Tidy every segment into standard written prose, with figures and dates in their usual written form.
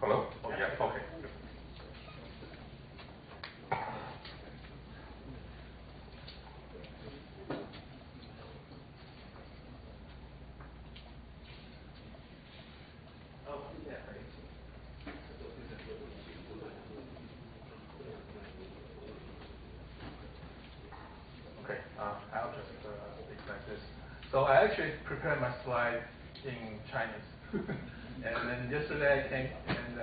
Hello? Oh, yeah, okay. Okay, I'll just speak like this. So I actually prepared my slide in Chinese. And then yesterday I came and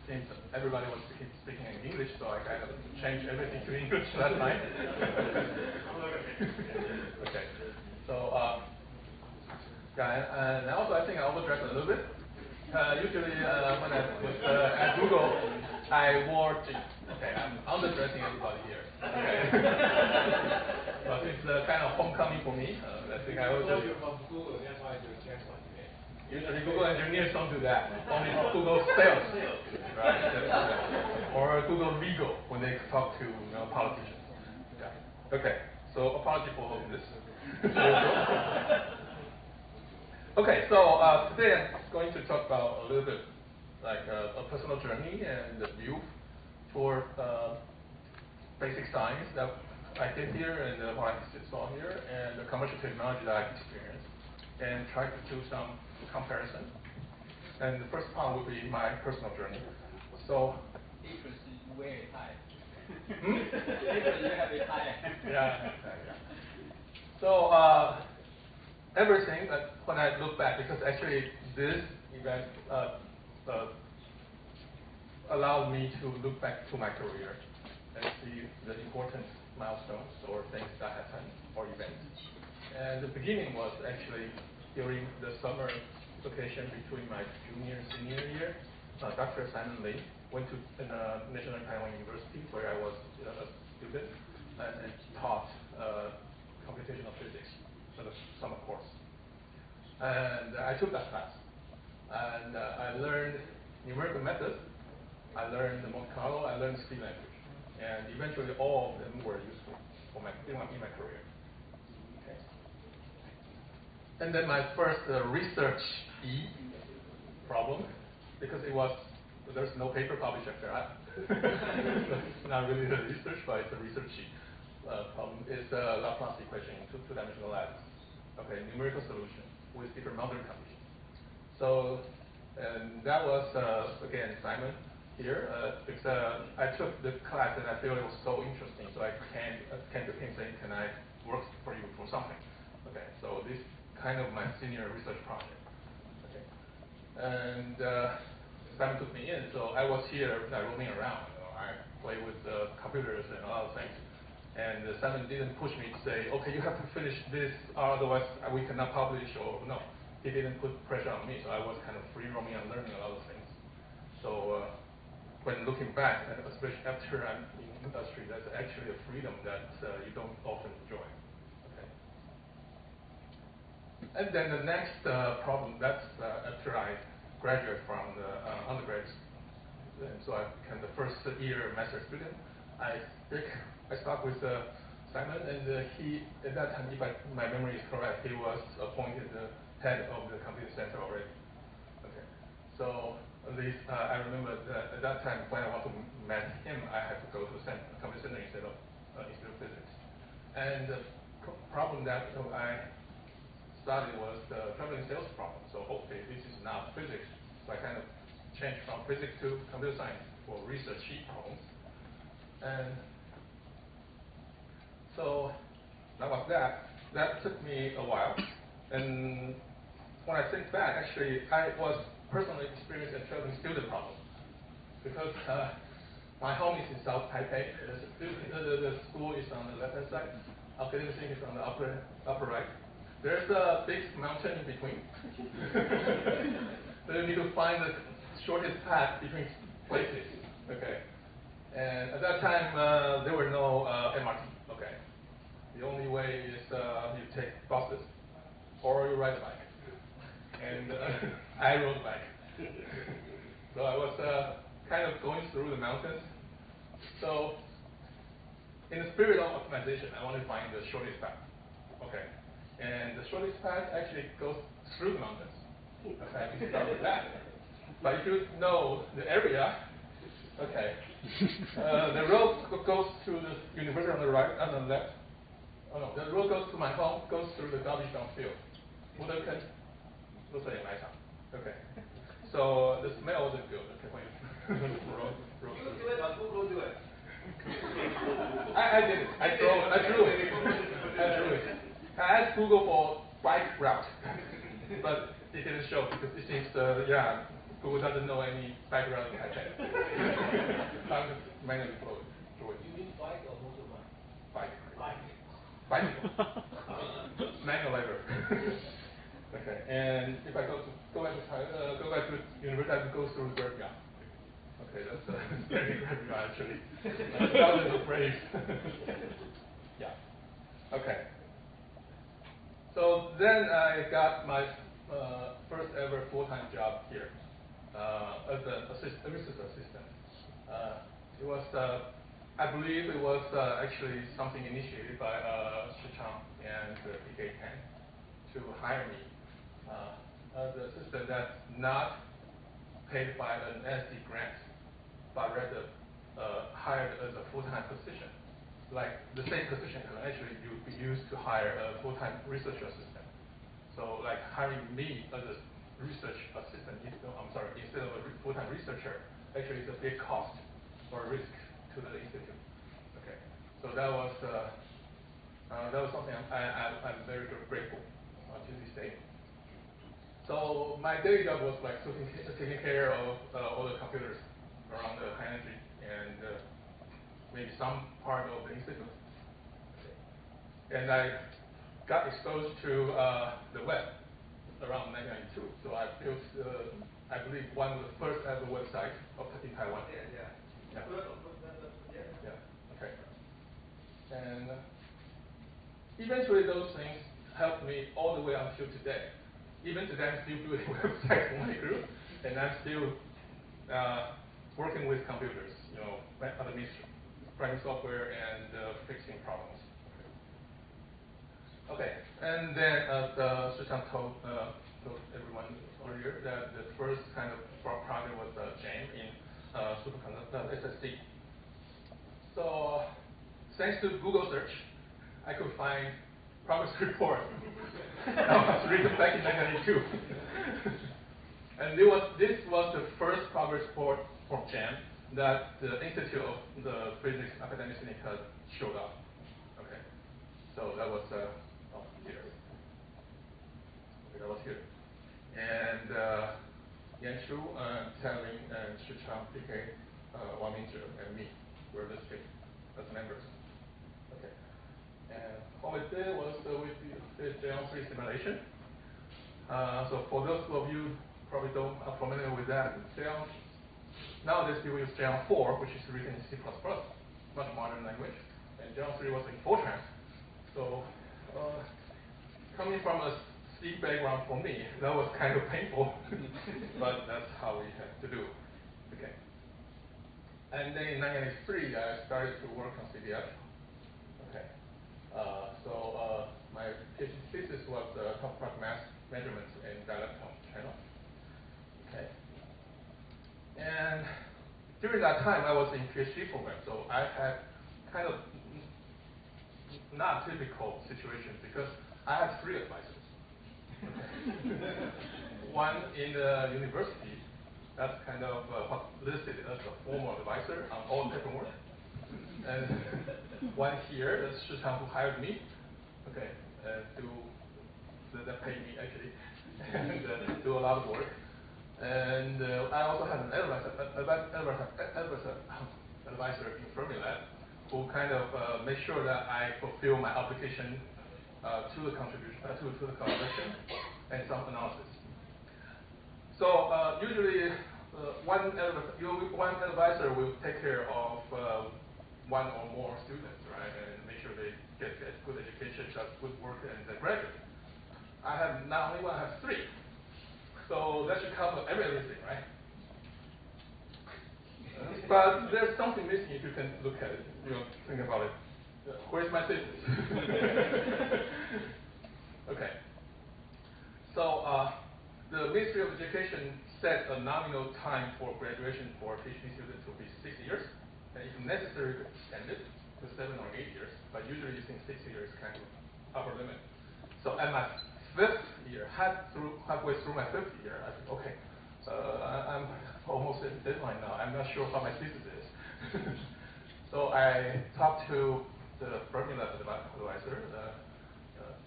since everybody was speaking in English, so I kind of changed everything to English last night. Okay, so yeah, and also I think I overdressed a little bit. Usually when I was at Google, I wore jeans. Okay, I'm underdressing everybody here. Okay. But it's kind of homecoming for me. I think I will just. You're from Google, that's why you can't talk today. Usually Google engineers don't do that. Only Google sales, right? Or Google legal when they talk to politicians. Yeah. Okay. So apology for this. Okay. So today I'm going to talk about a little bit like a personal journey and the view for basic science that I did here and what I saw here and the commercial technology that I've experienced and try to do some comparison. And the first part will be my personal journey. So interest is very high. Interest you have it high. Yeah. So everything that when I look back, because actually this event allowed me to look back to my career and see the important milestones or things that happened or events. And the beginning was actually during the summer vacation between my junior and senior year. Dr. Simon Lee went to National Taiwan University where I was a student and taught computational physics for the summer course. And I took that class. And I learned numerical methods. I learned the Monte Carlo. I learned C language. And eventually all of them were useful for in my career. Okay. And then my first research problem, because there's no paper published after that. It's not really a research, but it's a research problem. Is Laplace equation in two-dimensional lattice. Okay, numerical solution with different boundary conditions. So, and that was again Simon here because I took the class and I feel it was so interesting. So I came to him saying, "Can I work for you for something?" Okay, so this kind of my senior research project. Okay, and Simon took me in, so I was here roaming around. I play with computers and other things. And Simon didn't push me to say, "Okay, you have to finish this, otherwise we cannot publish." Or no, he didn't put pressure on me, so I was kind of free roaming and learning a lot of things. So when looking back, especially after I'm in industry, that's actually a freedom that you don't often enjoy. Okay. And then the next problem, that's after I graduated from the undergraduate, and so I became the first year master student. I start with Simon, and he, at that time, if my memory is correct, he was appointed the head of the computer center already. Okay, so at least I remember that at that time when I want to meet him, I had to go to the computer center instead of physics. And the problem that I started was the traveling sales problem. So okay, this is not physics. So I kind of changed from physics to computer science for research problems. And so that was that. That took me a while. And when I think back, actually, I was personally experienced a traveling student problem. Because my home is in South Taipei. The school is on the left-hand side. Academic thing is on the upper right. There's a big mountain in between. So you need to find the shortest path between places. Okay. And at that time, there were no MRT. Okay. The only way is you take buses or you ride a bike. And I rode a bike. So I was kind of going through the mountains. So in the spirit of optimization, I want to find the shortest path. Okay. And the shortest path actually goes through the mountains. Okay, we start with that. But if you know the area, okay, the road goes to the university on the right, on the left. Oh no, the road goes to my home, goes through the garbage dump field. 我的坑，都是也埋场。Okay, so the smell wasn't good. Okay, when you road You do it or Google do it? I did it. I drew it. I asked Google for bike route, but it didn't show because it seems Google doesn't know any bike route in Taipei. I'm just manually drew it. You mean bike or motorbike? Bike. Bike. Bicycle. Manual labor. Okay, and if I go back to university, I have to go through the graveyard. Okay, that's a scary graveyard actually. Thousands of graves. Yeah. Okay. So then I got my first ever full-time job here as a research assistant. It was, I believe it was actually something initiated by Shichang and PK10 to hire me as an assistant that's not paid by an NSC grant, but rather hired as a full-time position. Like the same position can actually be used to hire a full-time research assistant. So like hiring me as a research assistant, instead of a full-time researcher, actually is a big cost or risk to the institute. Okay, so that was something I'm very grateful to this day. So my daily job was like taking care of all the computers around the high energy and maybe some part of the institute. Okay. And I got exposed to the web around 1992. So I built, I believe, one of the first ever websites in Taiwan. Yeah. Okay. And eventually those things helped me all the way until today. Even today, I'm still doing websites for my group, and I'm still working with computers, writing software and fixing problems. Okay, and then Shichang told everyone earlier that the first kind of project was JAM in superconductor SSD. So thanks to Google search, I could find progress report. I was written back in 1992. And this was the first progress report from JAM that the Institute of the Physics Academic Syndicate showed up. Okay, so that was here. Okay, that was here. And Yan Shu, Telling, and Shichang, PK, Wang Mingzhi, and me were listed as members. Okay. And all we did was we did JL3 simulation. So for those of you probably are familiar with that, nowadays people use JL4, which is written in C++, much modern language, and JL3 was in Fortran. So coming from a C background for me, that was kind of painful, but that's how we had to do. Okay. And then in 1993, I started to work on CDF. Okay. So my PhD thesis was top part mass measurements in dielectron channel. Okay. And during that time, I was in PhD program, so I had kind of not typical situation because I had 3 advisors. Okay. One in the university, that's kind of listed as a formal advisor on all paperwork. And one here, that's Shichang, who hired me, okay, that paid me actually, and do a lot of work. And I also had an advisor in Fermilab, who kind of made sure that I fulfill my obligation to the contribution, to the collaboration, and some analysis. So usually one advisor will take care of one or more students, right, and make sure they get good education, does good work, and they graduate. I have not only one, I have 3. So that should cover everything, right? But there's something missing if you can look at it, think about it. Where's my thesis? Okay. So the Ministry of Education set a nominal time for graduation for a PhD student to be 6 years, and if necessary, to extend it to 7 or 8 years. But usually, you think 6 years kind of upper limit. So at my 5th year, halfway through my 5th year, I said, okay, I'm almost at the deadline now. I'm not sure how my thesis is. So I talked to the Fermilab advisor.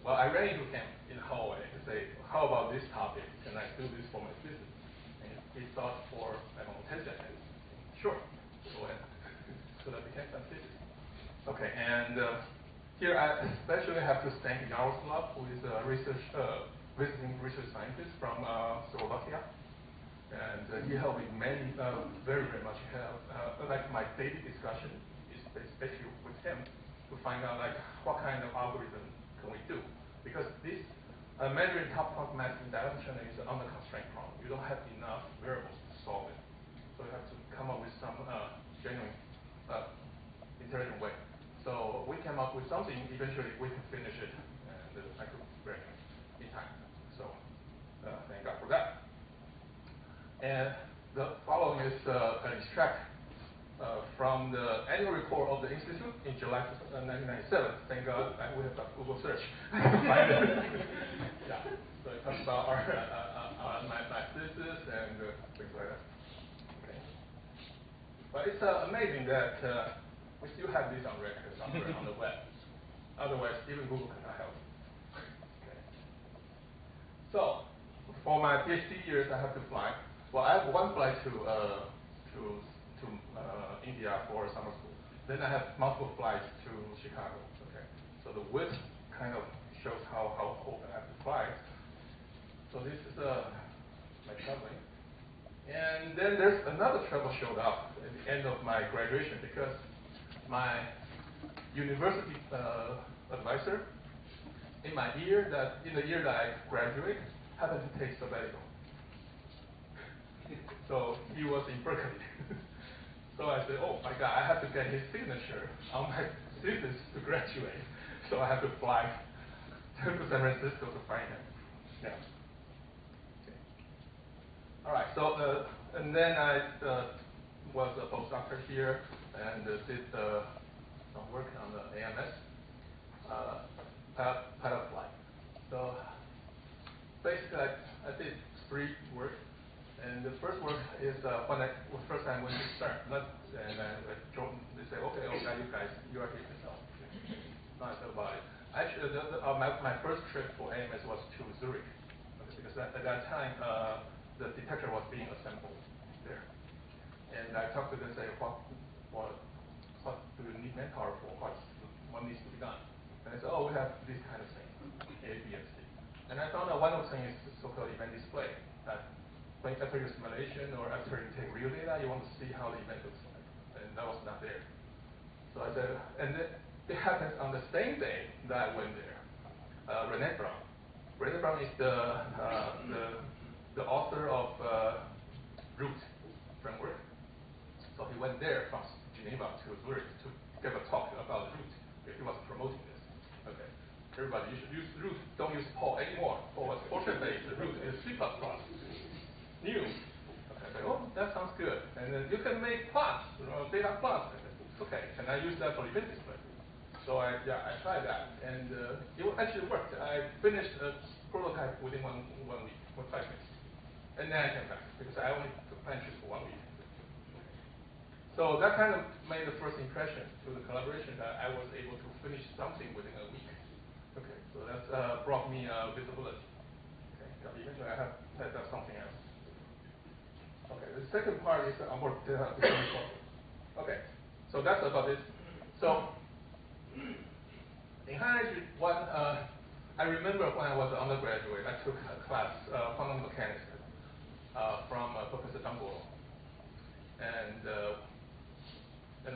Well, I ran into him in the hallway to say, how about this topic? Can I do this for my thesis? And he thought for, I don't know, 10 seconds. Sure, go ahead. So that became my thesis. Okay, and here I especially have to thank Yaroslav, who is a visiting research scientist from Slovakia. And he helped me very, very much. Like my daily discussion is basically with him to find out like what kind of algorithm can we do. Because this measuring top-point mass in dimension is an under constraint problem. You don't have enough variables to solve it. So you have to come up with some genuine, intelligent way. So we came up with something. Eventually, we can finish it, and I could graduate in time. So thank God for that. And the following is an extract from the annual report of the Institute in July 1997. Thank God we have got Google search. I can find it. Yeah. So it talks about my thesis and things like that. Okay. But it's amazing that we still have this on record somewhere on the web. Otherwise, even Google cannot help. Okay. So for my PhD years, I have to fly. Well, I have one flight to India for summer school. Then I have multiple flights to Chicago. Okay, so the width kind of shows how often I have to fly. So this is my traveling. And then there's another trouble showed up at the end of my graduation because my university advisor in the year that I graduate happened to take sabbatical. So he was in Berkeley. So I said, oh my God, I have to get his signature on my thesis to graduate. So I have to fly to San Francisco to find him. Yeah. Okay. All right. So and then I was a postdoctor here and did some work on the AMS pilot flight. So basically, I did 3 work. And the first work is when first time when you start, and they say, okay, now you guys, you are here yourself. Not about it. Actually, my first trip for AMS was to Zurich, because at that time the detector was being assembled there. And I talked to them, say, what do you need manpower for? What needs to be done? And they said, oh, we have this kind of thing, A, B, and C. And I found out one of the things is so-called event display. After your simulation or after you take real data, you want to see how the event looks like. And that was not there. So I said, and it happens on the same day that I went there. René Brown. René Brown is the author of Root framework. So he went there from Geneva to Zurich to give a talk about Root. He was promoting this. Okay. Everybody, you should use Root. Don't use Paul anymore. Paul was portrait-based. Root is C++. New. Okay, I say, oh, that sounds good. And then you can make plots, data plots. Okay, can I use that for event display? So I tried that, and it actually worked. I finished a prototype within one week, 5 weeks. And then I came back, because I only took pantries for 1 week. So that kind of made the first impression to the collaboration that I was able to finish something within a week. Okay, so that brought me visibility. Okay, eventually I had something else. Okay, the second part is onboard data discovery software. Okay, so that's about this. So in high energy, I remember when I was an undergraduate, I took a class, quantum mechanics, from Professor Dumbolo. And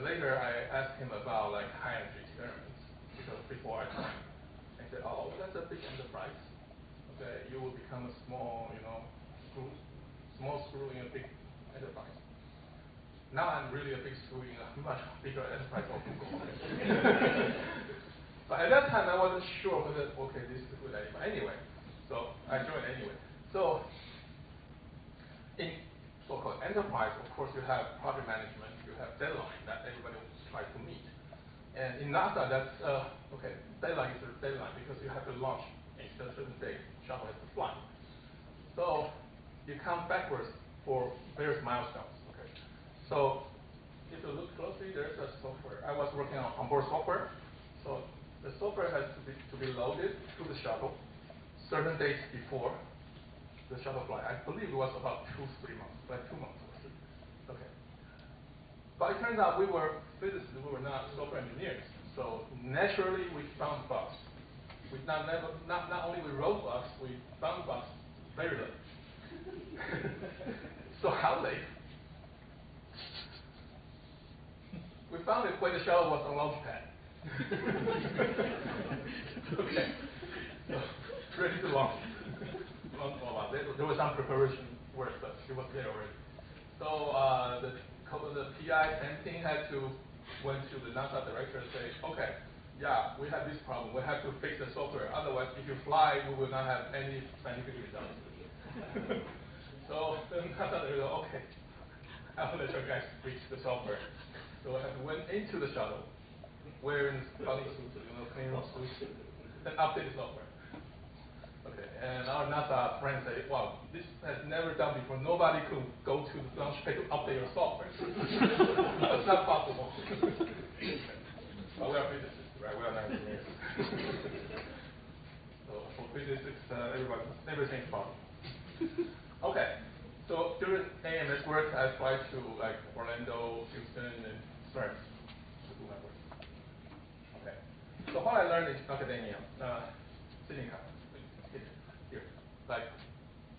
later I asked him about like high energy experiments because before I joined, I said, oh, that's a big enterprise. Okay, you will become a small screw in a big enterprise. Now I'm really a big screw in a much bigger enterprise of Google. But at that time I wasn't sure whether this is a good idea. But anyway, so I joined anyway. So in so-called enterprise, of course, you have project management, you have deadline that everybody tries to meet. And in NASA, that's, okay, deadline is a deadline because you have to launch a certain date, shuttle has to fly. So you count backwards for various milestones, okay? So if you look closely, there's a software. I was working on onboard software. So the software has to be loaded to the shuttle certain days before the shuttle flight. I believe it was about 3 months, like 2 months or 3. Okay. But it turns out we were physicists, we were not software engineers. So naturally we found bugs. We not only we wrote bugs, we found bugs very late. So how late? We found it when the shuttle was on launch pad. Okay. So ready to launch. There was some preparation work, but it was there already. So the PI and team had to went to the NASA director and say, okay, yeah, we have this problem. We have to fix the software. Otherwise, if you fly, we will not have any scientific results. So the NASA director, okay, I'll let your guys fix the software. So I went into the shuttle, wearing bunny suits, clean room suits, and update the software. Okay, and our NASA friends say, wow, this has never done before. Nobody could go to the launch pad to update your software. That's not possible. But we are physicists, right? We are not engineers. So for physicists, everything's possible. Okay, so during AMS work, I tried to like Orlando, Houston, and Springs to do my work. Okay, so what I learned in academia, sitting here, like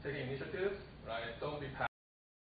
taking initiatives, right? Don't be passive.